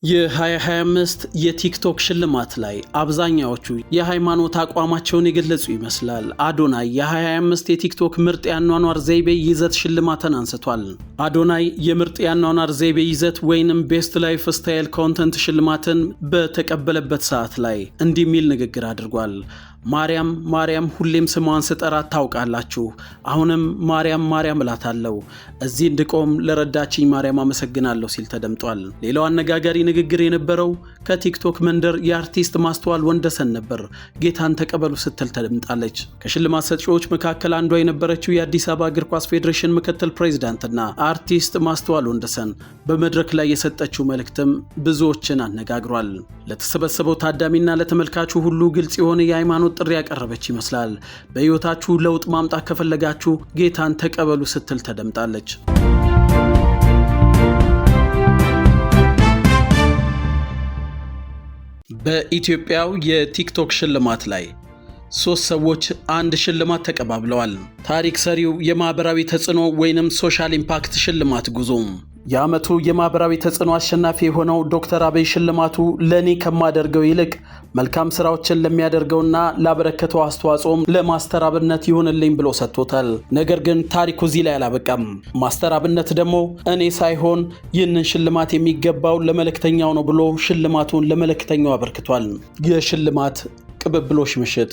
የ2025 የቲክቶክ ሽልማት ላይ አብዛኛዎቹ የሃይማኖት አቋማቸውን የገለጹ ይመስላል። አዶናይ የ2025 የቲክቶክ ምርጥ የአኗኗር ዘይቤ ይዘት ሽልማትን አንስቷል። አዶናይ የምርጥ የአኗኗር ዘይቤ ይዘት ወይንም ቤስት ላይፍ ስታይል ኮንተንት ሽልማትን በተቀበለበት ሰዓት ላይ እንዲህ የሚል ንግግር አድርጓል። ማርያም ማርያም ሁሌም ስሟን ስጠራት ታውቃላችሁ። አሁንም ማርያም ማርያም እላታለሁ። እዚህ እንድቆም ለረዳችኝ ማርያም አመሰግናለሁ ሲል ተደምጧል። ሌላው አነጋጋሪ ንግግር የነበረው ከቲክቶክ መንደር የአርቲስት ማስተዋል ወንደሰን ነበር። ጌታን ተቀበሉ ስትል ተደምጣለች። ከሽልማት ሰጪዎች መካከል አንዷ የነበረችው የአዲስ አበባ እግር ኳስ ፌዴሬሽን ምክትል ፕሬዝዳንትና አርቲስት ማስተዋል ወንደሰን በመድረክ ላይ የሰጠችው መልእክትም ብዙዎችን አነጋግሯል። ለተሰበሰበው ታዳሚና ለተመልካቹ ሁሉ ግልጽ የሆነ የሃይማኖት ጥሪ ያቀረበች ይመስላል። በሕይወታችሁ ለውጥ ማምጣት ከፈለጋችሁ ጌታን ተቀበሉ ስትል ተደምጣለች። በኢትዮጵያው የቲክቶክ ሽልማት ላይ 3 ሰዎች አንድ ሽልማት ተቀባብለዋል። ታሪክ ሰሪው የማህበራዊ ተጽዕኖ ወይንም ሶሻል ኢምፓክት ሽልማት ጉዞም የዓመቱ የማህበራዊ ተጽዕኖ አሸናፊ የሆነው ዶክተር አብይ ሽልማቱ ለኔ ከማደርገው ይልቅ መልካም ስራዎችን ለሚያደርገውና ላበረከተው አስተዋጽኦም ለማስተር አብነት ይሆንልኝ ብሎ ሰጥቶታል። ነገር ግን ታሪኩ እዚህ ላይ አላበቃም። ማስተር አብነት ደግሞ እኔ ሳይሆን ይህንን ሽልማት የሚገባው ለመልእክተኛው ነው ብሎ ሽልማቱን ለመልእክተኛው አበርክቷል። የሽልማት ቅብብሎሽ ምሽት